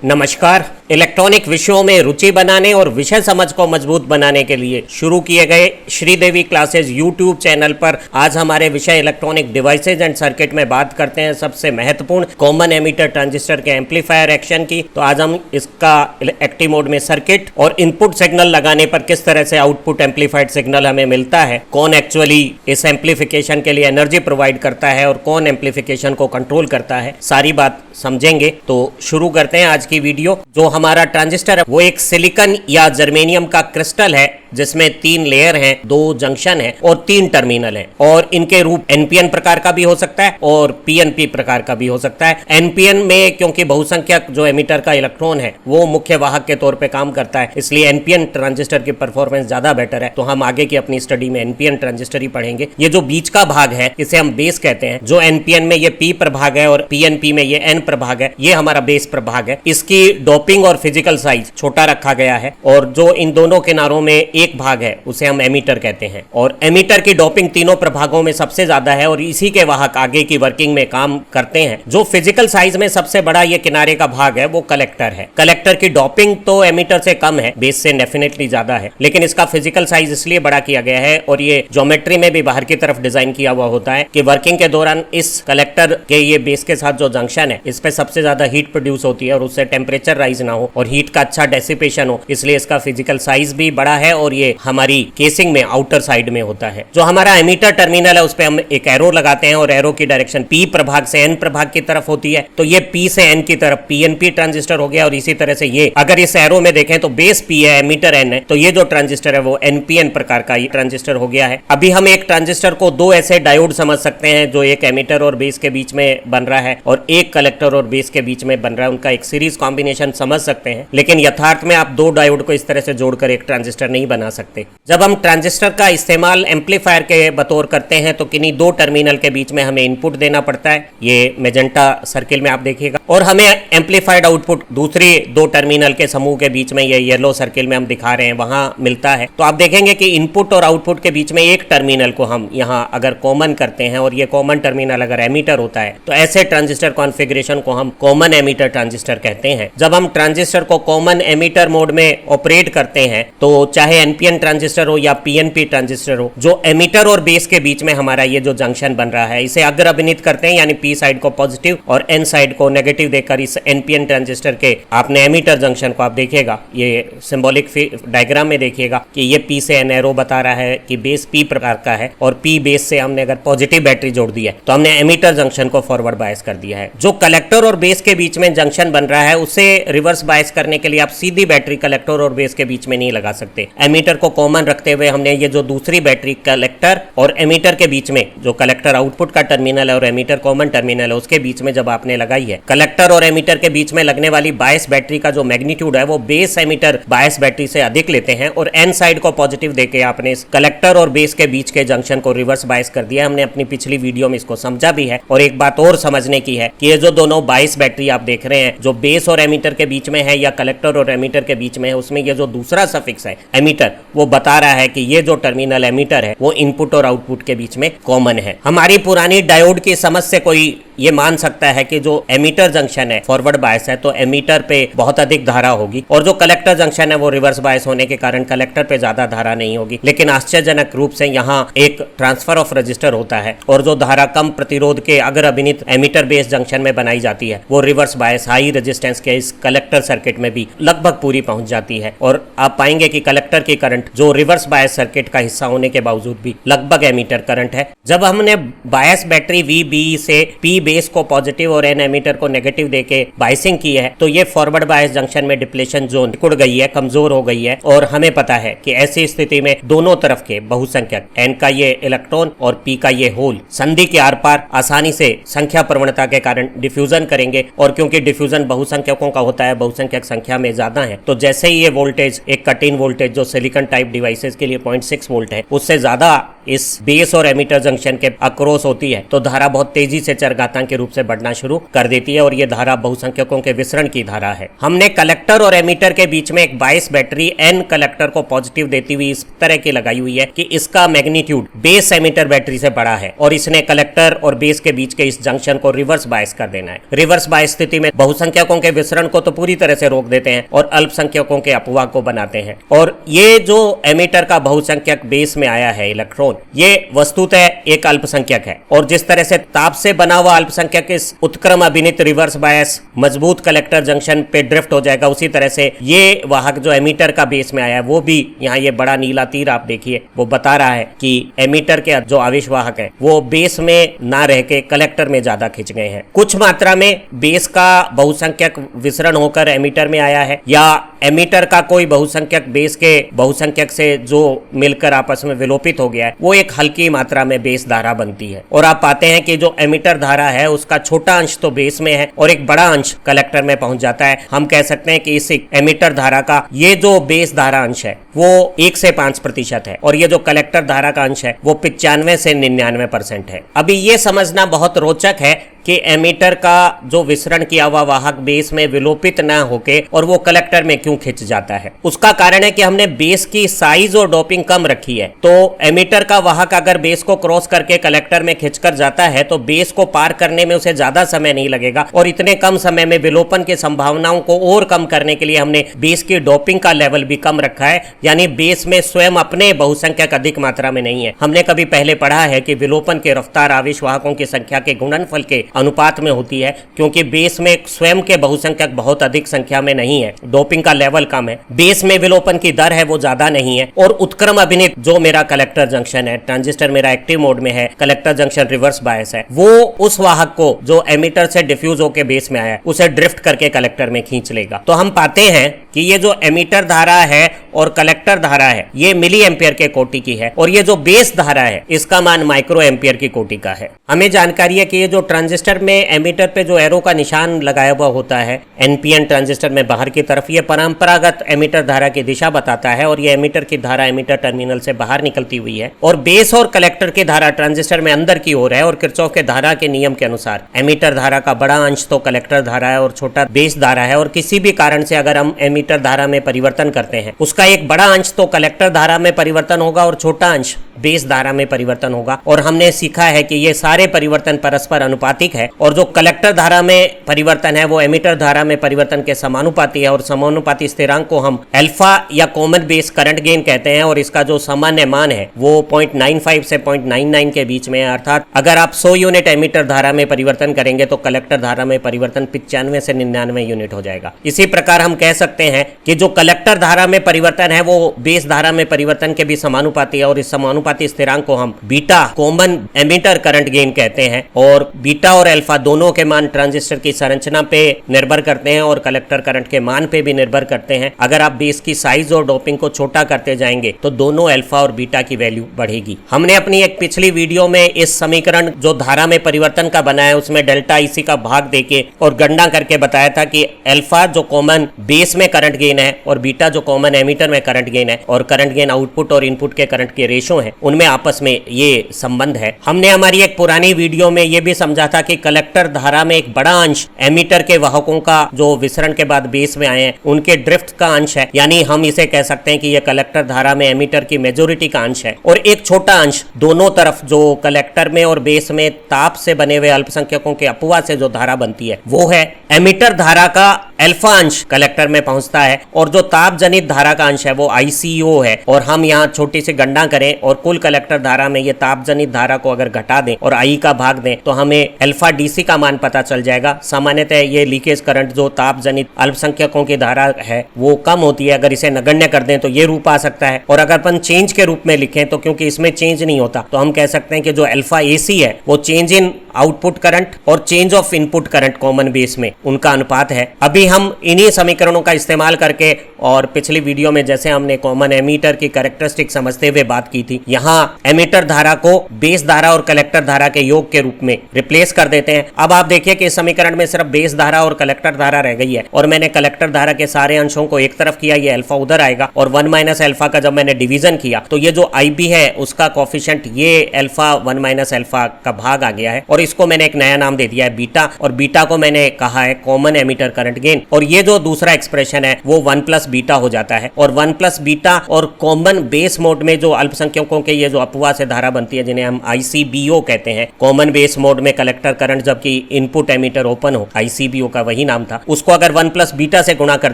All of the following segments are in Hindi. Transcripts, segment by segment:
नमस्कार। इलेक्ट्रॉनिक विषयों में रुचि बनाने और विषय समझ को मजबूत बनाने के लिए शुरू किए गए श्रीदेवी क्लासेज यूट्यूब चैनल पर आज हमारे विषय इलेक्ट्रॉनिक डिवाइसेज एंड सर्किट में बात करते हैं सबसे महत्वपूर्ण कॉमन एमीटर ट्रांजिस्टर के एम्पलीफायर एक्शन की। तो आज हम इसका एक्टिव मोड में सर्किट और इनपुट सिग्नल लगाने पर किस तरह से आउटपुट एम्पलीफाइड सिग्नल हमें मिलता है, कौन एक्चुअली इस एम्पलीफिकेशन के लिए एनर्जी प्रोवाइड करता है और कौन एम्पलीफिकेशन को कंट्रोल करता है, सारी बात समझेंगे। तो शुरू करते हैं आज की वीडियो। जो हमारा ट्रांजिस्टर है वो एक सिलिकॉन या जर्मेनियम का क्रिस्टल है जिसमें 3 लेयर हैं, 2 जंक्शन है और 3 टर्मिनल है। और इनके रूप एनपीएन प्रकार का भी हो सकता है और पीएनपी प्रकार का भी हो सकता है। एनपीएन में क्योंकि बहुसंख्यक जो एमीटर का इलेक्ट्रॉन है वो मुख्य वाहक के तौर पे काम करता है, इसलिए एनपीएन ट्रांजिस्टर की परफॉर्मेंस ज्यादा बेटर है। तो हम आगे की अपनी स्टडी में एनपीएन ट्रांजिस्टर ही पढ़ेंगे। ये जो बीच का भाग है इसे हम बेस कहते हैं। जो एनपीएन में ये पी प्रभाग है और पीएनपी में ये एन प्रभाग है, ये हमारा बेस प्रभाग है। इसकी डोपिंग और फिजिकल साइज छोटा रखा गया है और जो इन दोनों किनारों में एक भाग है उसे हम एमीटर कहते हैं। और एमीटर की डोपिंग तीनों प्रभागों में सबसे ज्यादा है और इसी के वाहक आगे की वर्किंग में काम करते हैं। जो फिजिकल साइज में सबसे बड़ा ये किनारे का भाग है वो कलेक्टर है। कलेक्टर की डोपिंग तो एमीटर से कम है, बेस से डेफिनेटली ज्यादा है, लेकिन इसका फिजिकल साइज इसलिए बड़ा किया गया है और ये ज्योमेट्री में भी बाहर की तरफ डिजाइन किया हुआ होता है कि वर्किंग के दौरान इस कलेक्टर के ये बेस के साथ जो जंक्शन है इस पे सबसे ज्यादा हीट प्रोड्यूस होती है और उससे टेम्परेचर राइज ना हो और हीट का अच्छा डेसिपेशन हो, इसलिए इसका फिजिकल साइज भी बड़ा है और ये हमारी केसिंग में आउटर साइड में होता है। जो हमारा एमीटर टर्मिनल है उस पे हम एक एरो लगाते हैं और एरो की डायरेक्शन पी प्रभाग से एन प्रभाग की तरफ होती है। तो ये पी से एन की तरफ पीएनपी ट्रांजिस्टर हो गया और इसी तरह से ये अगर इस एरो में देखें तो बेस पी है, एमीटर एन है, तो ये जो ट्रांजिस्टर है वो एनपीएन प्रकार का ये ट्रांजिस्टर हो गया है। अभी हम एक ट्रांजिस्टर को 2 ऐसे डायोड समझ सकते हैं जो एक एमीटर और बेस के बीच में बन रहा है और एक कलेक्टर और बेस के बीच में बन रहा है। उनका एक सीरीज कॉम्बिनेशन समझ सकते हैं, लेकिन यथार्थ में आप 2 डायोड को इस तरह से जोड़कर एक ट्रांजिस्टर नहीं बना सकते। जब हम ट्रांजिस्टर का इस्तेमाल एम्पलीफायर के बतौर करते हैं तो किन्हीं 2 टर्मिनल के बीच में हमें इनपुट देना पड़ता है, ये मेजेंटा सर्किल में आप देखिएगा, और हमें एम्पलीफाइड आउटपुट दूसरी 2 टर्मिनल के समूह के बीच में, ये येलो सर्किल में हम दिखा रहे हैं, वहां मिलता है। तो आप देखेंगे कि इनपुट और आउटपुट के बीच में एक टर्मिनल को हम यहाँ अगर कॉमन करते हैं और ये कॉमन टर्मिनल अगर एमीटर होता है तो ऐसे ट्रांजिस्टर कॉन्फ़िगरेशन को हम कॉमन एमीटर ट्रांजिस्टर कहते हैं। जब हम ट्रांजिस्टर को कॉमन एमीटर मोड में ऑपरेट करते हैं तो चाहे एनपीएन ट्रांजिस्टर हो या पीएनपी ट्रांजिस्टर हो, जो एमीटर और बेस के बीच में हमारा ये जो जंक्शन बन रहा है इसे अग्र अभिनीत करते हैं, यानी पी साइड को पॉजिटिव और एन साइड को नेगेटिव देकर इस एनपीएन ट्रांजिस्टर के आपने एमीटर जंक्शन को आप देखिएगा, ये सिंबॉलिक डायग्राम में देखिएगा कि ये पी से एन एरो बता रहा है कि बेस पी प्रकार का है और पी बेस से हमने अगर पॉजिटिव बैटरी जोड़ दी है तो हमने एमीटर जंक्शन को फॉरवर्ड बायस कर दिया है। जो कलेक्टर और बेस के बीच में जंक्शन बन रहा है उसे रिवर्स बायस करने के लिए आप सीधी बैटरी कलेक्टर और बेस के बीच में नहीं लगा सकते। एमीटर को कॉमन रखते हुए हमने ये जो दूसरी बैटरी कलेक्टर और एमीटर के बीच में, जो कलेक्टर आउटपुट का टर्मिनल है और एमीटर कॉमन टर्मिनल है, उसके बीच में जब आपने लगाई है, कलेक्टर और एमीटर के बीच में लगने वाली बायस बैटरी का जो मैग्नीट्यूड है वो बेस एमीटर बायस बैटरी से अधिक लेते हैं और एन साइड को पॉजिटिव देके आपने इस कलेक्टर और बेस के बीच के जंक्शन को रिवर्स बायस कर दिया। हमने अपनी पिछली वीडियो में इसको समझा भी है। और एक बात और समझने की है कि ये जो दोनों बायस बैटरी आप देख रहे हैं जो बेस और एमीटर के बीच में है या कलेक्टर और एमीटर के बीच में है, उसमें ये जो दूसरा सफिक्स है एमीटर, वो बता रहा है कि ये जो टर्मिनल एमीटर है वो इनपुट और आउटपुट के बीच में कॉमन है। हमारी पुरानी डायोड की समझ से कोई ये मान सकता है कि जो एमीटर जंक्शन है फॉरवर्ड बायस है तो एमीटर पे बहुत अधिक धारा होगी और जो कलेक्टर जंक्शन है वो रिवर्स बायस होने के कारण कलेक्टर पे ज्यादा धारा नहीं होगी। लेकिन आश्चर्यजनक रूप से यहाँ एक ट्रांसफर ऑफ रजिस्टर होता है और जो धारा कम प्रतिरोध के अगर अभिनीत एमीटर बेस जंक्शन में बनाई जाती है वो रिवर्स बायस हाई रेजिस्टेंस के इस कलेक्टर सर्किट में भी लगभग पूरी पहुंच जाती है। और आप पाएंगे कि कलेक्टर की करंट जो रिवर्स बायस सर्किट का हिस्सा होने के बावजूद भी लगभग एमीटर करंट है। जब हमने बायस बैटरी VB से पी बेस को पॉजिटिव और एन एमीटर को नेगेटिव देके बायसिंग की है तो ये फॉरवर्ड बायस जंक्शन में डिप्लेशन जोन सिकुड़ गई है, कमजोर हो गई है। और हमें पता है कि ऐसी स्थिति में दोनों तरफ के बहुसंख्यक एन का ये इलेक्ट्रॉन और पी का ये होल संधि के आर पार आसानी से संख्या प्रवणता के कारण डिफ्यूजन करेंगे और क्योंकि डिफ्यूजन बहुसंख्यकों का होता है, बहुसंख्यक संख्या में ज्यादा है, तो जैसे ही ये वोल्टेज एक कट इन वोल्टेज जो सिलिकॉन टाइप डिवाइसेस के लिए 0.6 वोल्ट है उससे ज्यादा इस बेस और एमीटर जंक्शन के अक्रॉस होती है तो धारा बहुत तेजी से चरघातांक घातांक के रूप से बढ़ना शुरू कर देती है और ये धारा बहुसंख्यकों के विसरण की धारा है। हमने कलेक्टर और एमीटर के बीच में एक 22 बैटरी N कलेक्टर को पॉजिटिव देती हुई इस तरह की लगाई हुई है कि इसका मैग्नीट्यूड बेस एमीटर बैटरी से बड़ा है और इसने कलेक्टर और बेस के बीच के इस जंक्शन को रिवर्स बायस कर देना है। रिवर्स बायस स्थिति में बहुसंख्यकों के विसरण को तो पूरी तरह से रोक देते हैं और अल्पसंख्यकों के अपवाह को बनाते हैं। और ये जो एमीटर का बहुसंख्यक बेस में आया है इलेक्ट्रॉन, ये वस्तुतः एक अल्पसंख्यक है और जिस तरह से ताप से बना हुआ अल्पसंख्यक इस उत्क्रम अभिनित रिवर्स बायस मजबूत कलेक्टर जंक्शन पे ड्रिफ्ट हो जाएगा, उसी तरह से ये वाहक जो एमीटर का बेस में आया है वो भी, यहाँ ये बड़ा नीला तीर आप देखिए वो बता रहा है कि एमीटर के जो आवेश वाहक है वो बेस में ना रह के कलेक्टर में ज्यादा खिंच गए हैं। कुछ मात्रा में बेस का बहुसंख्यक विसरण होकर एमीटर में आया है या एमीटर का कोई बहुसंख्यक बेस के बहुसंख्यक से जो मिलकर आपस में विलोपित हो गया है वो एक हल्की मात्रा में बेस धारा बनती है। और आप पाते हैं कि जो एमीटर धारा है उसका छोटा अंश तो बेस में है और एक बड़ा अंश कलेक्टर में पहुंच जाता है। हम कह सकते हैं कि इस एमीटर धारा का ये जो बेस धारा अंश है वो 1 से 5% है और ये जो कलेक्टर धारा का अंश है वो 95 से 99% है। अभी ये समझना बहुत रोचक है कि एमीटर का जो विसरण किया हुआ वाहक बेस में विलोपित न होके और वो कलेक्टर में क्यों खिंच जाता है। उसका कारण है कि हमने बेस की साइज और डोपिंग कम रखी है। तो एमीटर का वाहक अगर बेस को क्रॉस करके कलेक्टर में खिंचकर जाता है तो बेस को पार करने में उसे ज्यादा समय नहीं लगेगा और इतने कम समय में विलोपन की संभावनाओं को और कम करने के लिए हमने बेस की डोपिंग का लेवल भी कम रखा है, यानी बेस में स्वयं अपने बहुसंख्यक अधिक मात्रा में नहीं है। हमने कभी पहले पढ़ा है कि विलोपन की रफ्तार आवेश वाहकों की संख्या के गुणनफल के अनुपात में होती है, क्योंकि बेस में स्वयं के बहुसंख्यक बहुत अधिक संख्या में नहीं है, डोपिंग का लेवल कम है, बेस में विलोपन की दर है वो ज्यादा नहीं है। और उत्क्रम अभिनित जो मेरा कलेक्टर जंक्शन है, ट्रांजिस्टर मेरा एक्टिव मोड में है, कलेक्टर जंक्शन रिवर्स बायस है, वो उस वाहक को जो एमीटर से डिफ्यूज होकर बेस में आया है उसे ड्रिफ्ट करके कलेक्टर में खींच लेगा। तो हम पाते हैं कि ये जो एमीटर धारा है और कलेक्टर धारा है ये मिली एम्पियर के कोटि की है और ये जो बेस धारा है इसका मान माइक्रो एम्पियर की कोटि का है। हमें जानकारी है कि ये जो ट्रांजिस्टर में एमीटर पे जो एरो का निशान लगाया हुआ होता है एनपीएन ट्रांजिस्टर में बाहर की तरफ, ये परंपरागत एमीटर धारा की दिशा बताता है और ये एमीटर की धारा एमीटर टर्मिनल से बाहर निकलती हुई है और बेस और कलेक्टर की धारा ट्रांजिस्टर में अंदर की ओर है। और किरचॉफ के धारा के नियम के अनुसार एमीटर धारा का बड़ा अंश तो कलेक्टर धारा है और छोटा बेस धारा है। और किसी भी कारण से अगर हम एमीटर धारा में परिवर्तन करते हैं उसका एक बड़ा अंश तो कलेक्टर धारा में परिवर्तन होगा और छोटा अंश बेस धारा में परिवर्तन होगा। और हमने सीखा है कि ये सारे परिवर्तन परस्पर अनुपातिक है और जो कलेक्टर धारा में परिवर्तन है वो एमीटर धारा में परिवर्तन के समानुपाती है और समानुपाती स्थिरांक को हम अल्फा या कॉमन बेस करंट गेन कहते हैं और इसका जो सामान्य मान है वो 0.95 से 0.99 के बीच में है। अर्थात अगर आप 100 यूनिट एमीटर धारा में परिवर्तन करेंगे तो कलेक्टर धारा में परिवर्तन 95 से 99 यूनिट हो जाएगा। इसी प्रकार हम कह सकते हैं कि जो कलेक्टर धारा में परिवर्तन है वो बेस धारा में परिवर्तन के भी समानुपाती है और इस समानुपाती स्थिरांक को हम beta common ammeter current gain कहते हैं। और बीटा और अल्फा दोनों के मान ट्रांजिस्टर की संरचना पे निर्भर करते हैं और कलेक्टर करंट के मान पे भी निर्भर करते हैं। अगर आप बेस की साइज और डोपिंग को छोटा करते जाएंगे तो दोनों अल्फा और बीटा की वैल्यू बढ़ेगी। हमने अपनी एक पिछली वीडियो में इस समीकरण जो धारा में परिवर्तन का बनाया उसमें डेल्टा IC का भाग देके और गणना करके बताया था कि अल्फा जो कॉमन बेस में करंट गेन है और बीटा जो कॉमन एमीटर में करंट गेन है और करंट गेन आउटपुट और इनपुट के करंट के रेशो है उनमें आपस में ये संबंध है। हमने हमारी एक पुरानी वीडियो में ये भी समझा था कि कलेक्टर धारा में एक बड़ा अंश एमीटर के वाहकों का जो विसरण के बाद बेस में आए हैं उनके ड्रिफ्ट का अंश है, यानी हम इसे कह सकते हैं कि यह कलेक्टर धारा में एमीटर की मेजोरिटी का अंश है। और एक छोटा अंश दोनों तरफ जो कलेक्टर में और बेस में ताप से बने हुए अल्पसंख्यकों के अपवाह से जो धारा बनती है वो है एमीटर धारा का अल्फा अंश कलेक्टर में पहुंचता है और जो ताप जनित धारा का अंश है वो ICO है। और हम यहाँ छोटी सी गणना करें और कुल कलेक्टर धारा में ये ताप जनित धारा को अगर घटा दें और I का भाग दें तो हमें अल्फा DC का मान पता चल जाएगा। सामान्यतः ये लीकेज करंट जो ताप जनित अल्पसंख्यकों की धारा है वो कम होती है, अगर इसे नगण्य कर दें तो ये रूप आ सकता है। और अगर अपन चेंज के रूप में लिखें तो क्योंकि इसमें चेंज नहीं होता तो हम कह सकते हैं कि जो अल्फा AC है वो चेंज इन आउटपुट करंट और change of input current common base में उनका अनुपात है। अभी हम इन्हीं समीकरणों का इस्तेमाल करके और पिछली वीडियो में जैसे हमने कॉमन एमीटर की कैरेक्टरिस्टिक समझते हुए बात की थी, यहाँ एमीटर धारा को बेस धारा और कलेक्टर धारा के योग के रूप में रिप्लेस कर देते हैं। अब आप देखिए कि इस समीकरण में सिर्फ बेस धारा और कलेक्टर धारा रह गई है और मैंने कलेक्टर धारा के सारे अंशों को एक तरफ किया, ये अल्फा उधर आएगा और 1 माइनस अल्फा का जब मैंने डिवीजन किया तो ये जो IB है उसका कोफिशिएंट ये अल्फा 1 माइनस अल्फा का भाग आ गया है और इसको मैंने एक नया नाम दे दिया है बीटा, और बीटा को मैंने कहा है कॉमन एमीटर करंट गेन। और ये जो दूसरा एक्सप्रेशन है वो 1 प्लस बीटा हो जाता है और 1 प्लस बीटा और कॉमन बेस मोड में जो अल्पसंख्यकों के ये जो अपवाह से धारा बनती है जिन्हें हम ICBO कहते हैं, कॉमन बेस मोड में कलेक्टर करंट जबकि इनपुट एमीटर ओपन हो, ICBO का वही नाम था, उसको अगर 1 प्लस बीटा से गुणा कर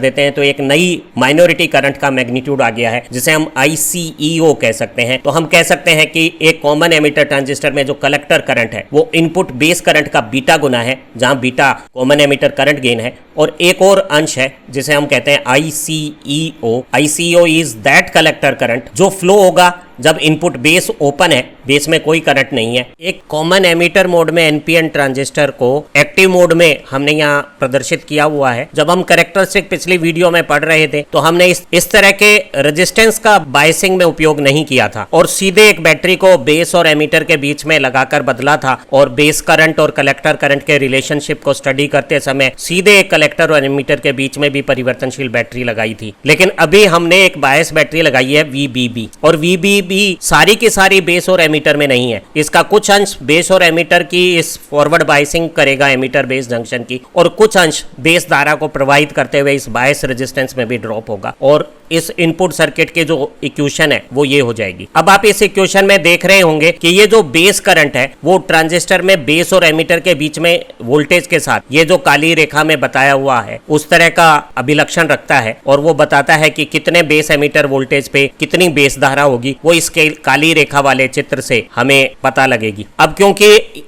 देते हैं तो एक नई माइनॉरिटी करंट का मैग्नीट्यूड आ गया है जिसे हम ICEO कह सकते हैं। तो हम कह सकते हैं कि एक कॉमन एमीटर ट्रांजिस्टर में जो कलेक्टर करंट है वो इनपुट बेस करंट का बीटा गुना है, जहां beta common ammeter current gain है, और एक और अंश है जिसे हम कहते हैं ICEO। ICEO is that collector current जो फ्लो होगा जब इनपुट बेस ओपन है, बेस में कोई करंट नहीं है। एक कॉमन एमीटर मोड में NPN ट्रांजिस्टर को एक्टिव मोड में हमने यहाँ प्रदर्शित किया हुआ है। जब हम कैरेक्टरिस्टिक पिछली वीडियो में पढ़ रहे थे तो हमने इस तरह के रेजिस्टेंस का बायसिंग में उपयोग नहीं किया था और सीधे एक बैटरी को बेस और एमीटर के बीच में लगाकर बदला था और बेस करंट और कलेक्टर करंट के रिलेशनशिप को स्टडी करते समय सीधे एक कलेक्टर और एमीटर के बीच में भी परिवर्तनशील बैटरी लगाई थी। लेकिन अभी हमने एक बायस बैटरी लगाई है VBB, और VBB भी सारी की सारी बेस और एमीटर में नहीं है। इसका कुछ अंश बेस और एमीटर की इस फॉरवर्ड बायसिंग करेगा एमीटर बेस जंक्शन की, और कुछ अंश बेस धारा को प्रवाहित करते हुए इस बायस रेजिस्टेंस में भी ड्रॉप होगा और इस इनपुट सर्किट के जो इक्वेशन है वो ये हो जाएगी। अब आप इस इक्वेशन में देख रहे होंगे कि ये जो बेस करंट है वो ट्रांजिस्टर में बेस और एमीटर के बीच में वोल्टेज के साथ ये जो काली रेखा में बताया हुआ है उस तरह का अभिलक्षण रखता है और वो बताता है कि कितने बेस एमीटर वोल्टेज पे कितनी बेस धारा होगी, वो इसके काली रेखा वाले चित्र से हमें पता लगेगी। अब क्योंकि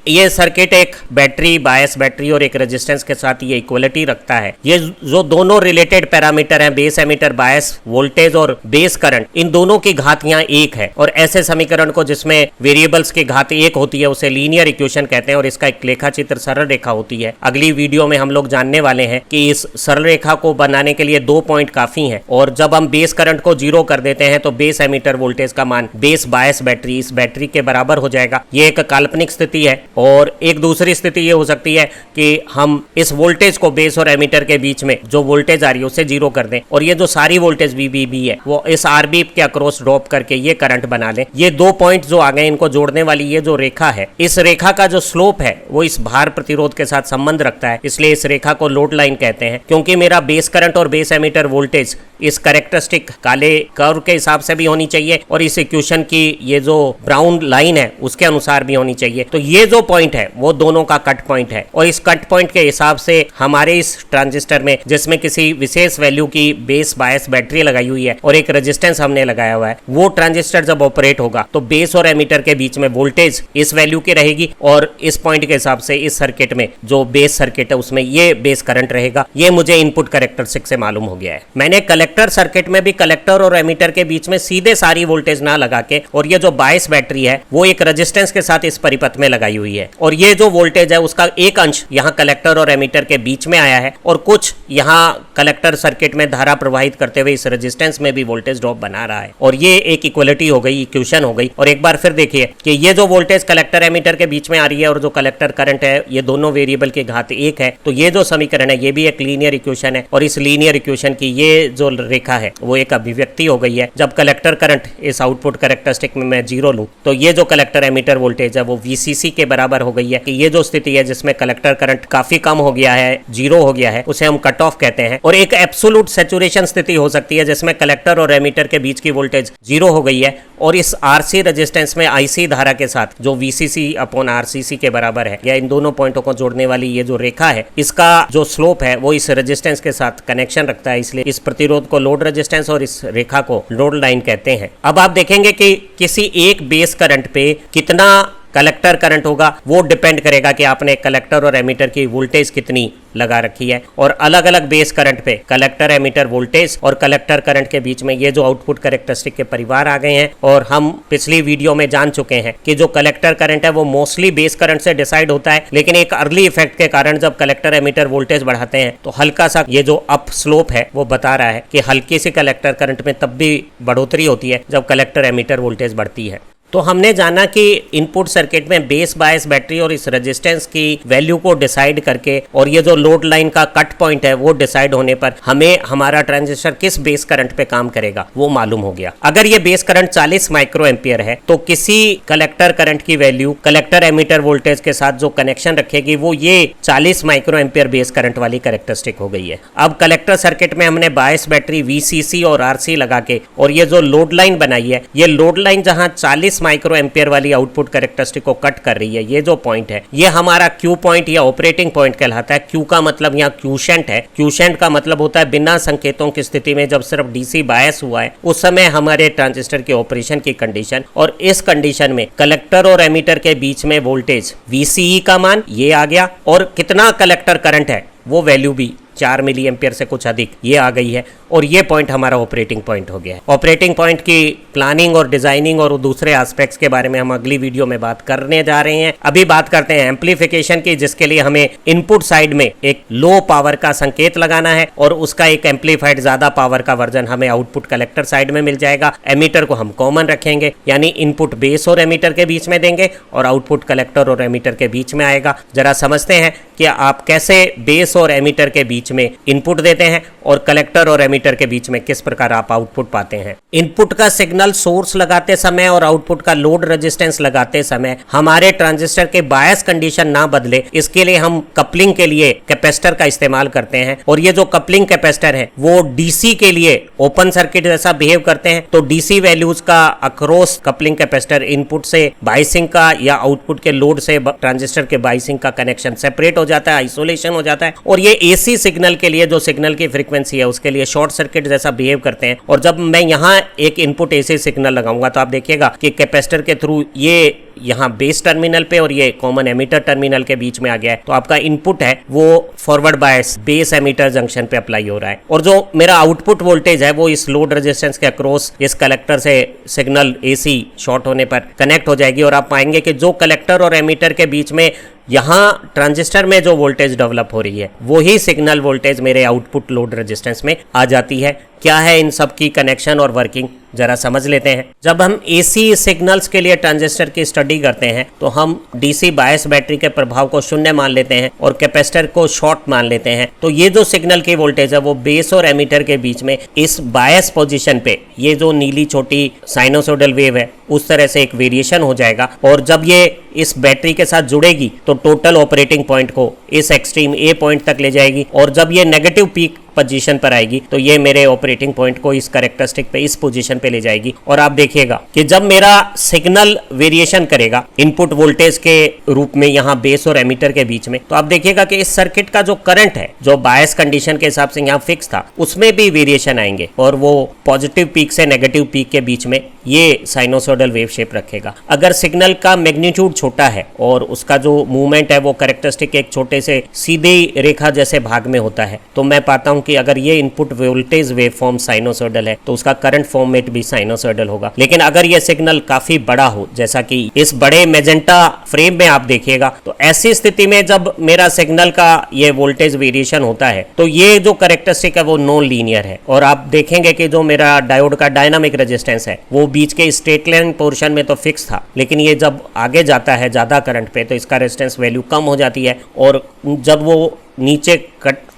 ये सर्किट एक बैटरी, बायस बैटरी और एक रेजिस्टेंस के साथ ये इक्वलिटी रखता है, ये जो दोनों रिलेटेड पैरामीटर हैं बेस एमीटर, बायस वोल्टेज और बेस करंट, इन दोनों की घात यहाँ 1 है। और ऐसे समीकरण को जिसमें वेरिएबल्स की घात 1 होती है उसे लीनियर इक्वेशन कहते हैं और इसका एक रेखा चित्र सरल रेखा होती है। अगली वीडियो में हम लोग जानने वाले हैं कि इस सरल रेखा को बनाने के लिए 2 पॉइंट काफी हैं और जब हम बेस करंट को 0 कर देते हैं तो बेस एमीटर वोल्टेज का मान बेस बायस बैटरी इस बैटरी के बराबर हो जाएगा। ये एक काल्पनिक स्थिति है। और एक दूसरी स्थिति ये हो सकती है कि हम इस वोल्टेज को बेस और एमीटर के बीच में जो वोल्टेज आ रही है उसे 0 कर दें और ये जो सारी वोल्टेज VBB है वो इस RB के अक्रॉस ड्रॉप करके ये करंट बना लें। ये 2 पॉइंट जो आ गए इनको जोड़ने वाली ये जो रेखा है, इस रेखा का जो स्लोप है वो इस भार प्रतिरोध के साथ संबंध रखता है, इसलिए इस रेखा को लोड लाइन कहते हैं। क्योंकि मेरा बेस करंट और बेस एमीटर वोल्टेज इस कैरेक्टरिस्टिक काले कर्व के हिसाब से भी होनी चाहिए और इस इक्वेशन की ये जो ब्राउन लाइन है उसके अनुसार भी होनी चाहिए। तो ये जो पॉइंट है वो दोनों का कट पॉइंट है और इस कट पॉइंट के हिसाब से हमारे इस ट्रांजिस्टर में जिसमें किसी विशेष वैल्यू की बेस बायस बैटरी लगाई हुई है और एक रेजिस्टेंस हमने लगाया हुआ है, वो ट्रांजिस्टर जब ऑपरेट होगा तो बेस और एमीटर के बीच में वोल्टेज इस वैल्यू की रहेगी और इस पॉइंट के हिसाब से इस सर्किट में जो बेस सर्किट है उसमें ये बेस करंट रहेगा। ये मुझे इनपुट कैरेक्टरिस्टिक से मालूम हो गया है। मैंने कलेक्टर सर्किट में भी कलेक्टर और एमीटर के बीच में सीधे सारी वोल्टेज ना लगा के और ये जो बायस बैटरी है वो एक रेजिस्टेंस के साथ इस परिपथ में लगाई हुई है और ये जो वोल्टेज है उसका एक अंश यहाँ कलेक्टर और एमीटर के बीच में आया है और कुछ यहाँ कलेक्टर सर्किट में धारा प्रवाहित करते हुए इस रेजिस्टेंस में भी वोल्टेज ड्रॉप बना रहा है और ये एक इक्वलिटी हो गई, इक्वेशन हो गई। और एक बार फिर देखिए कि ये जो वोल्टेज कलेक्टर एमीटर के बीच में आ रही है और जो कलेक्टर करंट है ये दोनों वेरिएबल की घात 1 है। तो ये जो समीकरण है ये भी एक लीनियर इक्वेशन है और इस लीनियर इक्वेशन की ये जो रेखा है वो एक अभिव्यक्ति हो गई है। जब कलेक्टर करंट इस आउटपुट कैरेक्टरिस्टिक में मैं 0 लूं तो ये जो कलेक्टर एमीटर वोल्टेज है वो VCC के बराबर हो गई है कि ये जो स्थिति है जिसमें कलेक्टर करंट काफी कम हो गया है, 0 हो गया है, उसे हम कट ऑफ कहते हैं। और एक एब्सोल्यूट सैचुरेशन स्थिति हो सकती है जिसमें कलेक्टर और एमीटर के बीच की वोल्टेज 0 हो गई है और इस RC रेजिस्टेंस में IC धारा के साथ जो VCC अपॉन RCC के बराबर है या इन दोनों पॉइंटों को जोड़ने वाली ये जो रेखा है इसका जो स्लोप है वो इस रेजिस्टेंस के साथ कनेक्शन रखता है, इसलिए इस प्रतिरोध को लोड रेजिस्टेंस और इस रेखा को लोड लाइन कहते हैं। अब आप देखेंगे कि किसी एक बेस करंट पे कितना कलेक्टर करंट होगा वो डिपेंड करेगा कि आपने कलेक्टर और एमीटर की वोल्टेज कितनी लगा रखी है, और अलग अलग बेस करंट पे कलेक्टर एमीटर वोल्टेज और कलेक्टर करंट के बीच में ये जो आउटपुट कैरेक्टरिस्टिक के परिवार आ गए हैं। और हम पिछली वीडियो में जान चुके हैं कि जो कलेक्टर करंट है वो मोस्टली बेस करंट से डिसाइड होता है, लेकिन एक अर्ली इफेक्ट के कारण जब कलेक्टर एमीटर वोल्टेज बढ़ाते हैं तो हल्का सा ये जो अप स्लोप है वो बता रहा है कि हल्की सी कलेक्टर करंट में तब भी बढ़ोतरी होती है जब कलेक्टर एमीटर वोल्टेज बढ़ती है। तो हमने जाना कि इनपुट सर्किट में बेस बायस बैटरी और इस रेजिस्टेंस की वैल्यू को डिसाइड करके और ये जो लोड लाइन का कट पॉइंट है वो डिसाइड होने पर हमें हमारा ट्रांजिस्टर किस बेस करंट पे काम करेगा वो मालूम हो गया। अगर ये बेस करंट 40 माइक्रो एम्पियर है तो किसी कलेक्टर करंट की वैल्यू कलेक्टर एमीटर वोल्टेज के साथ जो कनेक्शन रखेगी वो ये 40 माइक्रो एम्पियर बेस करंट वाली कैरेक्टरिस्टिक हो गई है। अब कलेक्टर सर्किट में हमने बायस बैटरी VCC और RC लगा के और ये जो लोड लाइन बनाई है, ये लोड लाइन जहां 40 माइक्रो एम्पियर वाली आउटपुट कैरेक्टरिस्टिक को कट कर रही है, ये जो पॉइंट है ये हमारा क्यू पॉइंट या ऑपरेटिंग पॉइंट कहलाता है। क्यू का मतलब यहाँ क्यूशेंट है। क्यूशेंट का मतलब होता है बिना संकेतों की स्थिति में जब सिर्फ डीसी बायस हुआ है उस समय हमारे ट्रांजिस्टर के ऑपरेशन की कंडीशन, और इस कंडीशन में कलेक्टर और एमीटर के बीच में वोल्टेज VCE का मान ये आ गया और कितना कलेक्टर करंट है वो वैल्यू भी 4 मिली एम्पियर से कुछ अधिक ये आ गई है, और ये पॉइंट हमारा ऑपरेटिंग पॉइंट हो गया है। ऑपरेटिंग पॉइंट की प्लानिंग और डिजाइनिंग और दूसरे एस्पेक्ट्स के बारे में हम अगली वीडियो में बात करने जा रहे हैं। अभी बात करते हैं एम्प्लीफिकेशन की, जिसके लिए हमें इनपुट साइड में एक लो पावर का संकेत लगाना है और उसका एक एम्प्लीफाइड ज्यादा पावर का वर्जन हमें आउटपुट कलेक्टर साइड में मिल जाएगा। एमीटर को हम कॉमन रखेंगे, यानी इनपुट बेस और एमीटर के बीच में देंगे और आउटपुट कलेक्टर और एमीटर के बीच में आएगा। जरा समझते हैं कि आप कैसे बेस और एमीटर के बीच में इनपुट देते हैं और कलेक्टर और एमीटर के बीच में किस प्रकार आप आउटपुट पाते हैं। इनपुट का सिग्नल सोर्स लगाते समय और आउटपुट का लोड रेजिस्टेंस लगाते समय हमारे ट्रांजिस्टर के बायस कंडीशन ना बदले, इसके लिए हम कपलिंग के लिए कैपेसिटर का इस्तेमाल करते हैं। और ये जो कपलिंग कैपेसिटर है वो डीसी के लिए ओपन सर्किट जैसा बिहेव करते हैं, तो डीसी वैल्यूज का अक्रॉस कपलिंग कैपेसिटर इनपुट से बाइसिंग का या आउटपुट के लोड से ट्रांजिस्टर के बाइसिंग का कनेक्शन सेपरेट हो जाता है, आइसोलेशन हो जाता है। और ये एसी सिग्नल के लिए जो सिग्नल की फ्रीक्वेंसी है उसके लिए शॉर्ट सर्किट जैसा बिहेव करते हैं। और जब मैं यहाँ एक इनपुट एसी सिग्नल लगाऊंगा तो आप देखिएगा कि कैपेसिटर के थ्रू ये यहाँ बेस टर्मिनल पे और ये कॉमन एमीटर टर्मिनल के बीच में आ गया है, तो आपका इनपुट है वो forward bias base emitter junction पे अप्लाई हो रहा है। और जो मेरा आउटपुट वोल्टेज है वो इस लोड रेजिस्टेंस के अक्रॉस इस कलेक्टर से सिग्नल एसी शॉर्ट होने पर कनेक्ट हो जाएगी, और आप पाएंगे कि जो कलेक्टर और एमीटर के बीच में यहाँ ट्रांजिस्टर में जो वोल्टेज डेवलप हो रही है वही सिग्नल वोल्टेज मेरे आउटपुट लोड रेजिस्टेंस में आ जाती है। क्या है इन सब की कनेक्शन और वर्किंग, जरा समझ लेते हैं। जब हम एसी सिग्नल्स के लिए ट्रांजिस्टर की स्टडी करते हैं तो हम डीसी बायस बैटरी के प्रभाव को शून्य मान लेते हैं और कैपेसिटर को शॉर्ट मान लेते हैं। तो ये जो सिग्नल की वोल्टेज है वो बेस और एमीटर के बीच में इस बायस पोजीशन पे ये जो नीली छोटी साइनोसोडल वेव है उस तरह से एक वेरिएशन हो जाएगा, और जब ये इस बैटरी के साथ जुड़ेगी तो टोटल ऑपरेटिंग पॉइंट को इस एक्सट्रीम ए पॉइंट तक ले जाएगी, और जब ये नेगेटिव पीक पोजीशन पर आएगी तो ये मेरे ऑपरेटिंग पॉइंट को इस कैरेक्टरिस्टिक पे इस पोजीशन पे ले जाएगी। और आप देखिएगा कि जब मेरा सिग्नल वेरिएशन करेगा इनपुट वोल्टेज के रूप में यहाँ बेस और एमीटर के बीच में, तो आप देखिएगा कि इस सर्किट का जो करंट है जो बायस कंडीशन के हिसाब से यहाँ फिक्स था उसमें भी वेरिएशन आएंगे, और वो पॉजिटिव पीक से नेगेटिव पीक के बीच में ये साइनोसोडल वेव शेप रखेगा। अगर सिग्नल का मैग्नीट्यूड छोटा है और उसका जो मूवमेंट है वो कैरेक्टरिस्टिक एक छोटे से सीधे रेखा जैसे भाग में होता है, तो मैं पाता हूं कि अगर ये input voltage wave form sinusoidal है तो उसका करंट फॉर्मेट भी साइनोसोडल होगा। लेकिन अगर ये सिग्नल काफी बड़ा हो, जैसा कि इस बड़े मेजेंटा फ्रेम में आप देखिएगा, तो ऐसी स्थिति में जब मेरा सिग्नल का ये वोल्टेज वेरिएशन होता है तो ये जो कैरेक्टरिस्टिक है वो नॉन लीनियर है। और आप देखेंगे कि जो मेरा डायोड का डायनामिक रेजिस्टेंस है वो बीच के स्ट्रेट लाइन पोर्शन में तो फिक्स था, लेकिन ये जब आगे जाता है ज्यादा करंट पे तो इसका रेजिस्टेंस वैल्यू कम हो जाती है, और जब वो नीचे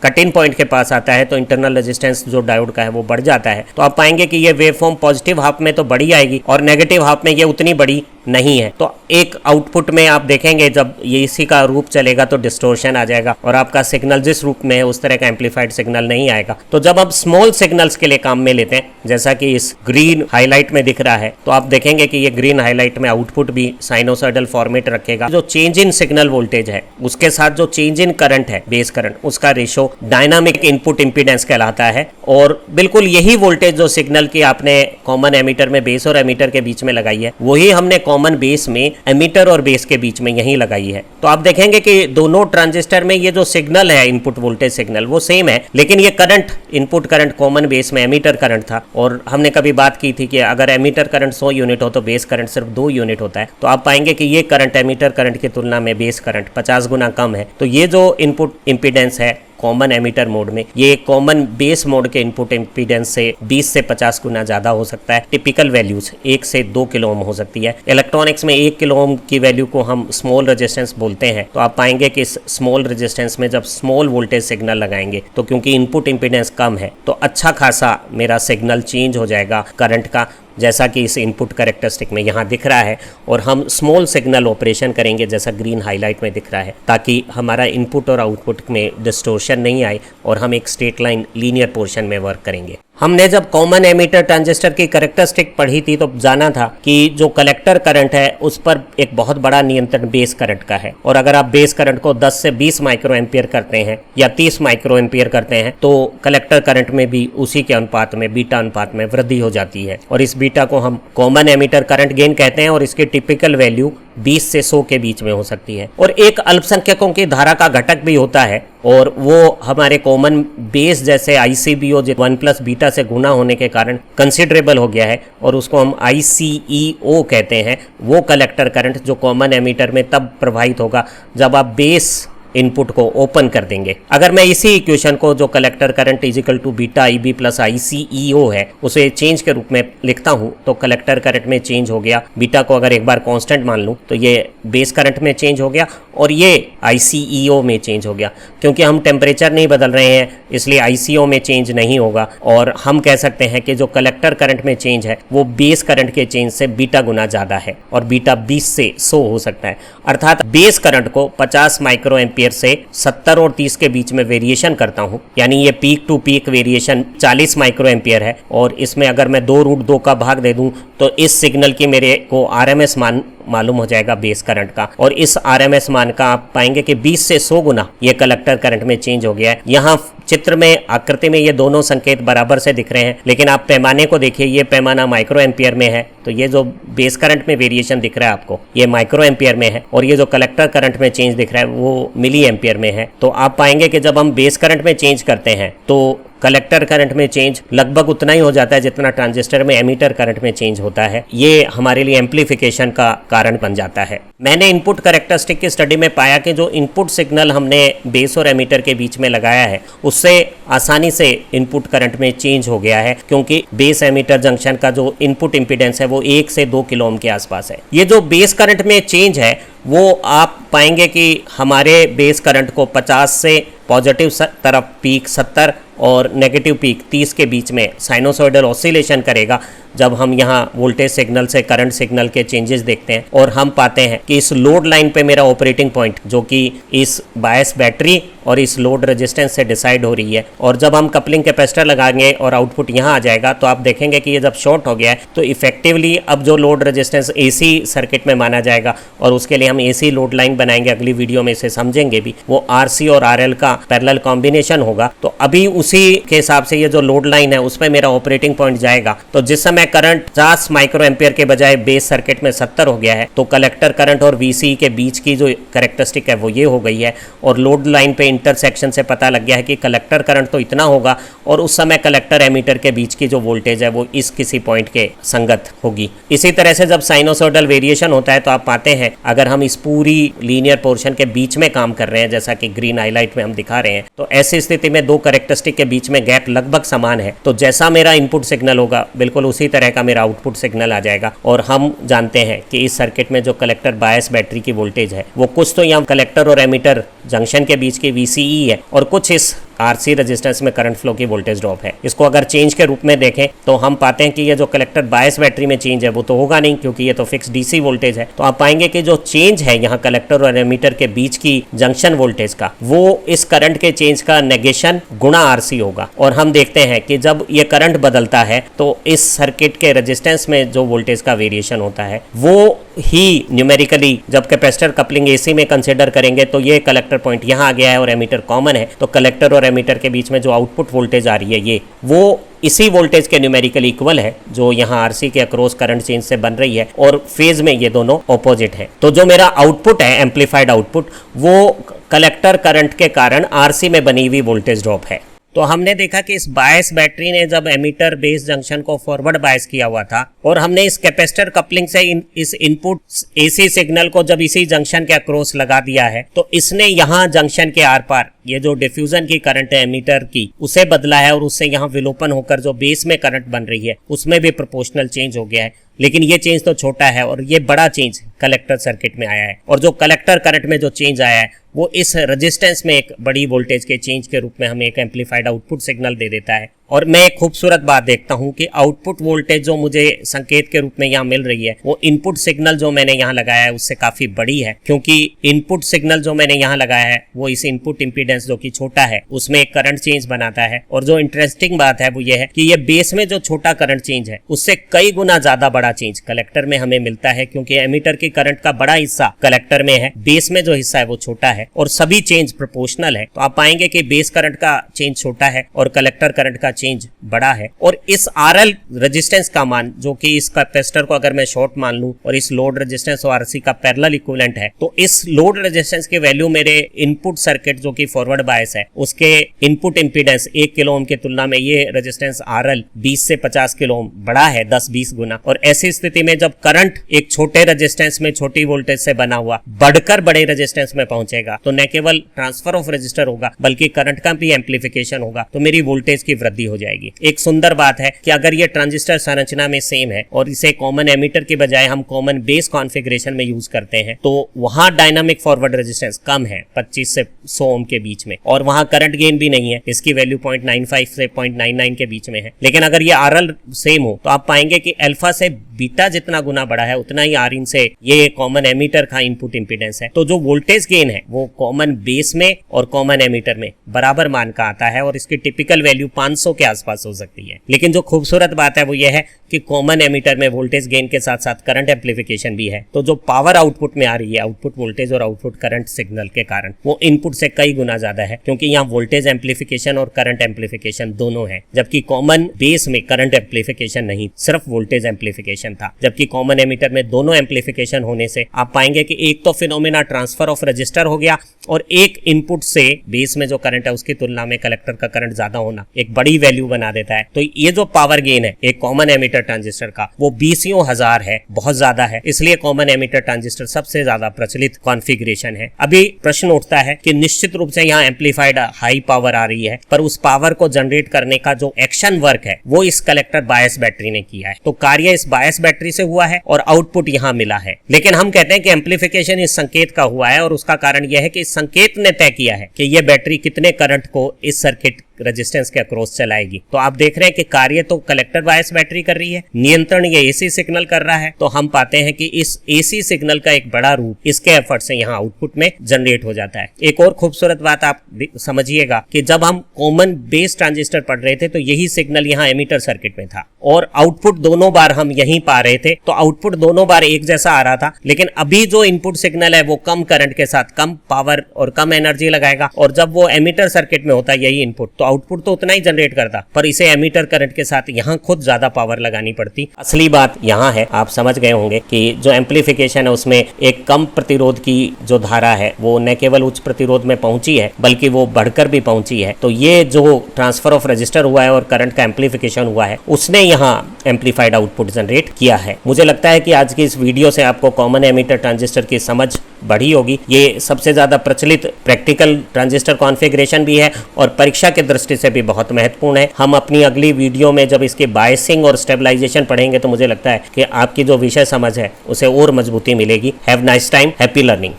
कट इन पॉइंट के पास आता है तो इंटरनल रेजिस्टेंस जो डायोड का है वो बढ़ जाता है। तो आप पाएंगे कि ये वेव फॉर्म पॉजिटिव हाफ में तो बड़ी आएगी और नेगेटिव हाफ में ये उतनी बड़ी नहीं है। तो एक आउटपुट में आप देखेंगे जब ये इसी का रूप चलेगा तो डिस्टोर्शन आ जाएगा और आपका सिग्नल जिस रूप में है उस तरह का एम्पलीफाइड सिग्नल नहीं आएगा। तो जब आप स्मॉल सिग्नल्स के लिए काम में लेते हैं, जैसा कि इस ग्रीन हाईलाइट में दिख रहा है, तो आप देखेंगे कि ये ग्रीन हाईलाइट में आउटपुट भी साइनोसॉइडल फॉर्मेट रखेगा। जो चेंज इन सिग्नल वोल्टेज है उसके साथ जो चेंज इन करंट है बेस करंट, उसका रेशो डायनामिक इनपुट इंपीडेंस कहलाता है। और बिल्कुल यही वोल्टेज जो सिग्नल की आपने कॉमन एमीटर में बेस और एमीटर के बीच में लगाई है, वही हमने कॉमन बेस में एमीटर और बेस के बीच में यही लगाई है। तो आप देखेंगे कि दोनों ट्रांजिस्टर में ये जो सिग्नल है, इनपुट वोल्टेज सिग्नल, वो सेम है, लेकिन ये current, input current common base में एमीटर करंट था। और हमने कभी बात की थी कि अगर एमीटर करंट 100 यूनिट हो तो बेस करंट सिर्फ 2 यूनिट होता है। तो आप पाएंगे कि ये करंट एमीटर करंट की तुलना में बेस करंट 50 गुना कम है। तो ये जो इनपुट इंपीडेंस है कॉमन एमीटर मोड में, ये कॉमन बेस मोड के इनपुट इंपीडेंस से 20 से 50 गुना ज़्यादा हो सकता है। टिपिकल वैल्यूज 1 से 2 किलो ओम हो सकती है। इलेक्ट्रॉनिक्स में 1 किलो ओम की वैल्यू को हम स्मॉल रेजिस्टेंस बोलते हैं। तो आप पाएंगे कि इस स्मॉल रेजिस्टेंस में जब स्मॉल वोल्टेज सिग्नल लगाएंगे तो क्योंकि इनपुट इंपीडेंस कम है तो अच्छा खासा मेरा सिग्नल चेंज हो जाएगा करंट का, जैसा कि इस इनपुट कैरेक्टरिस्टिक में यहाँ दिख रहा है। और हम स्मॉल सिग्नल ऑपरेशन करेंगे जैसा ग्रीन हाईलाइट में दिख रहा है, ताकि हमारा इनपुट और आउटपुट में डिस्टोर्शन नहीं आए और हम एक स्ट्रेट लाइन लीनियर पोर्शन में वर्क करेंगे। हमने जब कॉमन एमीटर ट्रांजिस्टर की कैरेक्टरिस्टिक पढ़ी थी तो जाना था कि जो कलेक्टर करंट है उस पर एक बहुत बड़ा नियंत्रण बेस करंट का है। और अगर आप बेस करंट को 10 से 20 माइक्रो एम्पियर करते हैं या 30 माइक्रो एम्पियर करते हैं तो कलेक्टर करंट में भी उसी के अनुपात में, बीटा अनुपात में वृद्धि हो जाती है। और इस बीटा को हम कॉमन एमीटर करंट गेन कहते हैं और इसकी टिपिकल वैल्यू 20 से 100 के बीच में हो सकती है। और एक अल्पसंख्यकों की धारा का घटक भी होता है और वो हमारे कॉमन बेस जैसे ICBO 1 प्लस बीटा से गुना होने के कारण कंसिडरेबल हो गया है और उसको हम ICEO कहते हैं। वो कलेक्टर करंट जो कॉमन एमीटर में तब प्रवाहित होगा जब आप बेस इनपुट को ओपन कर देंगे। अगर मैं इसी इक्वेशन को जो collector current is equal to beta IB plus ICEO है उसे चेंज के रूप में लिखता हूं तो कलेक्टर करंट में चेंज हो गया। बीटा को अगर एक बार कांस्टेंट मान लूं तो ये बेस करंट में चेंज हो गया और ये ICEO में चेंज हो गया। क्योंकि हम टेम्परेचर नहीं बदल रहे हैं इसलिए ICO में चेंज नहीं होगा और हम कह सकते हैं कि जो कलेक्टर करंट में चेंज है वो बेस करंट के चेंज से बीटा गुना ज़्यादा है और बीटा 20 से 100 हो सकता है। अर्थात बेस करंट को 50 माइक्रो एम्पियर से 70 और 30 के बीच में वेरिएशन करता हूं, यानी ये peak to peak variation 40 micro ampere है। और इसमें अगर मैं 2√2 का भाग दे दूं तो इस सिग्नल की मेरे को RMS मान मालूम हो जाएगा बेस करंट का। और इस RMS मान का आप पाएंगे कि 20 से 100 गुना ये कलेक्टर करंट में चेंज हो गया है। यहाँ चित्र में आकृति में ये दोनों संकेत बराबर से दिख रहे हैं, लेकिन आप पैमाने को देखिए, ये पैमाना माइक्रो एम्पियर में है तो ये जो बेस करंट में वेरिएशन दिख रहा है आपको ये माइक्रो एम्पियर में है और ये जो कलेक्टर करंट में चेंज दिख रहा है वो मिली एम्पियर में है। तो आप पाएंगे कि जब हम बेस करंट में चेंज करते हैं तो कलेक्टर करंट में चेंज लगभग उतना ही हो जाता है जितना ट्रांजिस्टर में एमीटर करंट में चेंज होता है। ये हमारे लिए एम्प्लीफिकेशन का कारण बन जाता है। मैंने इनपुट कैरेक्टरिस्टिक की स्टडी में पाया कि जो इनपुट सिग्नल हमने बेस और एमीटर के बीच में लगाया है उससे आसानी से इनपुट करंट में चेंज हो गया है, क्योंकि बेस एमीटर जंक्शन का जो इनपुट इंपीडेंस है वो 1 से 2 किलो ओम के आसपास है। ये जो बेस करंट में चेंज है वो आप पाएंगे कि हमारे बेस करंट को 50 से पॉजिटिव तरफ पीक 70 और नेगेटिव पीक 30 के बीच में साइनोसॉइडल ऑसिलेशन करेगा जब हम यहाँ वोल्टेज सिग्नल से करंट सिग्नल के चेंजेस देखते हैं। और हम पाते हैं कि इस लोड लाइन पे मेरा ऑपरेटिंग पॉइंट जो कि इस बायस बैटरी और इस लोड रेजिस्टेंस से डिसाइड हो रही है, और जब हम कपलिंग कैपेसिटर लगाएंगे और आउटपुट यहाँ आ जाएगा तो आप देखेंगे कि ये जब शॉर्ट हो गया है तो इफेक्टिवली अब जो लोड रेजिस्टेंस AC सर्किट में माना जाएगा और उसके लिए हम AC लोड लाइन बनाएंगे, अगली वीडियो में इसे समझेंगे भी, वो RC और RL का पैरेलल कॉम्बिनेशन होगा। तो अभी उसी के हिसाब से ये जो लोड लाइन है उसमें मेरा ऑपरेटिंग पॉइंट जाएगा। तो जिस समय करंट 50 माइक्रो एम्पियर के बजाय बेस सर्किट में 70 हो गया है तो कलेक्टर करंट और VCE के बीच की जो कैरेक्टरिस्टिक है वो ये हो गई है। और लोड लाइन पे इंटरसेक्शन से पता लग गया है कि कलेक्टर करंट तो इतना होगा और उस समय कलेक्टर एमीटर के बीच की जो वोल्टेज है वो इस किसी पॉइंट के संगत होगी। इसी तरह से जब साइनोसॉइडल वेरिएशन होता है तो आप पाते हैं अगर हम इस पूरी लीनियर पोर्शन के बीच में काम कर रहे हैं जैसा कि ग्रीन हाईलाइट में हम दिखा रहे हैं, तो ऐसी स्थिति में दो कैरेक्टरिस्टिक के बीच में गैप लगभग समान है। तो जैसा मेरा इनपुट सिग्नल होगा बिल्कुल उसी तरह का मेरा आउटपुट सिग्नल आ जाएगा। और हम जानते हैं कि इस सर्किट में जो कलेक्टर बायस बैटरी की वोल्टेज है वो कुछ तो यहाँ कलेक्टर और एमीटर जंक्शन के बीच की VCE है और कुछ इस RC रेजिस्टेंस में करंट फ्लो की वोल्टेज ड्रॉप है। इसको अगर चेंज के रूप में देखें तो हम पाते हैं कि ये जो कलेक्टर बायस बैटरी में चेंज है वो तो होगा नहीं क्योंकि ये तो फिक्स DC वोल्टेज है। तो आप पाएंगे कि जो चेंज है यहाँ कलेक्टर और एमीटर के बीच की जंक्शन वोल्टेज का वो इस करंट के चेंज का नेगेशन गुणा RC होगा। और हम देखते हैं कि जब ये करंट बदलता है तो इस सर्किट के रेजिस्टेंस में जो वोल्टेज का वेरिएशन होता है वो ही न्यूमेरिकली जब कैपेसिटर कपलिंग एसी में कंसिडर करेंगे तो ये कलेक्टर पॉइंट यहाँ आ गया है और एमीटर कॉमन है, तो कलेक्टर और एमीटर के बीच में जो आउटपुट वोल्टेज आ रही है ये वो इसी वोल्टेज के न्यूमेरिकल इक्वल है जो यहाँ आरसी के अक्रॉस करंट चेंज से बन रही है, और फेज में ये दोनों ऑपोजिट है। तो जो मेरा आउटपुट है एम्पलीफाइड आउटपुट वो कलेक्टर करंट के कारण आरसी में बनी हुई वोल्टेज ड्रॉप है। तो हमने देखा कि इस बायस बैटरी ने जब एमीटर बेस जंक्शन को फॉरवर्ड बायस किया हुआ था और हमने इस कैपेसिटर कपलिंग से इस इनपुट एसी सिग्नल को जब इसी जंक्शन के अक्रॉस लगा दिया है तो इसने यहाँ जंक्शन के आर पार ये जो डिफ्यूजन की करंट है एमीटर की उसे बदला है और उससे यहाँ विलोपन होकर जो बेस में करंट बन रही है उसमें भी प्रोपोर्शनल चेंज हो गया है। लेकिन ये चेंज तो छोटा है और ये बड़ा चेंज कलेक्टर सर्किट में आया है, और जो कलेक्टर करंट में जो चेंज आया है वो इस रेजिस्टेंस में एक बड़ी वोल्टेज के चेंज के रूप में हमें एक एम्पलीफाइड आउटपुट सिग्नल दे देता है। और मैं एक खूबसूरत बात देखता हूं कि आउटपुट वोल्टेज जो मुझे संकेत के रूप में यहाँ मिल रही है वो इनपुट सिग्नल जो मैंने यहाँ लगाया है उससे काफी बड़ी है, क्योंकि इनपुट सिग्नल जो मैंने यहाँ लगाया है वो इस इनपुट इंपीडेंस जो कि छोटा है उसमें एक करंट चेंज बनाता है। और जो इंटरेस्टिंग बात है वो ये है कि ये बेस में जो छोटा करंट चेंज है उससे कई गुना ज्यादा बड़ा चेंज कलेक्टर में हमें मिलता है, क्योंकि एमीटर की करंट का बड़ा हिस्सा कलेक्टर में है, बेस में जो हिस्सा है वो छोटा है और सभी चेंज प्रोपोर्शनल है। तो आप पाएंगे कि बेस करंट का चेंज छोटा है और कलेक्टर करंट का चेंज बड़ा है। और इस आरएल रेजिस्टेंस का मान जो कि इस कैपेसिटर को अगर मैं शॉर्ट मान लूं और इस लोड रेजिस्टेंस और आरसी का पैरेलल इक्विवेलेंट है, तो इस लोड रेजिस्टेंस की वैल्यू मेरे इनपुट सर्किट जो कि फॉरवर्ड बायस है उसके इनपुट इंपीडेंस 1 किलो ओम की तुलना में ये रेजिस्टेंस आरएल 20 से 50 किलो ओम बड़ा है, 10-20 गुना। और ऐसी स्थिति में जब करंट एक छोटे रेजिस्टेंस में छोटी वोल्टेज से बना हुआ बढ़कर बड़े रेजिस्टेंस में पहुंचेगा तो न केवल ट्रांसफर ऑफ रेजिस्टर होगा बल्कि करंट का भी एम्पलीफिकेशन होगा, तो मेरी वोल्टेज की वृद्धि हो जाएगी। एक सुंदर बात है कि अगर ये ट्रांजिस्टर संरचना में सेम है और इसे कॉमन एमीटर के बजाय हम कॉमन बेस कॉन्फ़िगरेशन में यूज करते हैं तो वहां डायनामिक फॉरवर्ड रेजिस्टेंस कम है 25 से 100 ओम के बीच में, और वहां करंट गेन भी नहीं है, इसकी वैल्यू 0.95 से 0.99 के बीच में है। लेकिन अगर ये आरएल सेम हो तो आप पाएंगे कि अल्फा से बीटा जितना गुना बड़ा है उतना ही आर इन से ये कॉमन एमीटर का इनपुट इंपीडेंस है। तो जो वोल्टेज गेन है वो कॉमन बेस में और कॉमन एमीटर में बराबर मान का आता है और इसकी टिपिकल वैल्यू 500 के आसपास हो सकती है। लेकिन जो खूबसूरत बात है वो ये है कि कॉमन एमीटर में वोल्टेज गेन के साथ साथ करंट एम्पलीफिकेशन भी है, तो जो पावर आउटपुट में आ रही है आउटपुट वोल्टेज और आउटपुट करंट सिग्नल के कारण वो इनपुट से कई गुना ज्यादा है, क्योंकि यहाँ वोल्टेज एम्पलीफिकेशन और करंट एम्पलीफिकेशन दोनों है, जबकि कॉमन बेस में करंट एम्पलीफिकेशन नहीं सिर्फ वोल्टेज एम्पलीफिकेशन था। जबकि कॉमन एमीटर में दोनों एम्पलीफिकेशन होने से आप पाएंगे कि एक तो फिनोमेना ट्रांसफर ऑफ रजिस्टर हो गया और एक इनपुट से बेस में जो करंट है उसकी तुलना में कलेक्टर का करंट ज्यादा होना एक बड़ी वैल्यू बना देता है। तो ये जो पावर गेन है एक कॉमन एमीटर ट्रांजिस्टर का वो 20 हजार है, बहुत ज्यादा है, इसलिए कॉमन एमीटर ट्रांजिस्टर सबसे ज्यादा प्रचलित कॉन्फ़िगरेशन है। अभी प्रश्न उठता है कि निश्चित रूप से यहाँ एम्पलीफाइड हाई पावर आ रही है, पर उस पावर को जनरेट करने का जो एक्शन वर्क है वो इस कलेक्टर बायस बैटरी ने किया है, तो कार्य इस बायस बैटरी से हुआ है और आउटपुट यहाँ मिला है। लेकिन हम कहते हैं कि एम्पलीफिकेशन इस संकेत का हुआ है और उसका कारण यह है कि इस संकेत ने तय किया है कि यह बैटरी कितने करंट को इस सर्किट रेजिस्टेंस के अक्रॉस चलाएगी। तो आप देख रहे हैं कि कार्य तो कलेक्टर बायस बैटरी कर रही है, नियंत्रण ये एसी सिग्नल कर रहा है। तो हम पाते हैं कि इस एसी सिग्नल का एक बड़ा रूप इसके एफर्ट से यहाँ आउटपुट में जनरेट हो जाता है। एक और खूबसूरत बात आप समझिएगा कि जब हम कॉमन बेस ट्रांजिस्टर पढ़ रहे थे तो यही सिग्नल यहाँ एमीटर सर्किट में था और आउटपुट दोनों बार हम यहीं पा रहे थे, तो आउटपुट दोनों बार एक जैसा आ रहा था। लेकिन अभी जो इनपुट सिग्नल है वो कम करंट के साथ कम पावर और कम एनर्जी लगाएगा, और जब वो एमीटर सर्किट में होता है यही इनपुट तो आउटपुट तो उतना ही जनरेट करता, पर इसे एमीटर करंट के साथ यहाँ खुद ज्यादा पावर लगानी पड़ती। असली बात यहाँ है, आप समझ गए होंगे कि जो एम्पलीफिकेशन है उसमें एक कम प्रतिरोध की जो धारा है वो न केवल उच्च प्रतिरोध में पहुंची है बल्कि वो बढ़कर भी पहुंची है। तो ये जो ट्रांसफर ऑफ रजिस्टर हुआ है और करंट का एम्पलीफिकेशन हुआ है उसने यहाँ एम्पलीफाइड आउटपुट जनरेट किया है। मुझे लगता है कि आज की इस वीडियो से आपको कॉमन एमीटर ट्रांजिस्टर की समझ बढ़ी होगी। ये सबसे ज्यादा प्रचलित प्रैक्टिकल ट्रांजिस्टर कॉन्फ़िगरेशन भी है और परीक्षा की दृष्टि से भी बहुत महत्वपूर्ण है। हम अपनी अगली वीडियो में जब इसके बायसिंग और स्टेबलाइजेशन पढ़ेंगे तो मुझे लगता है कि आपकी जो विषय समझ है उसे और मजबूती मिलेगी। Have nice time, happy learning.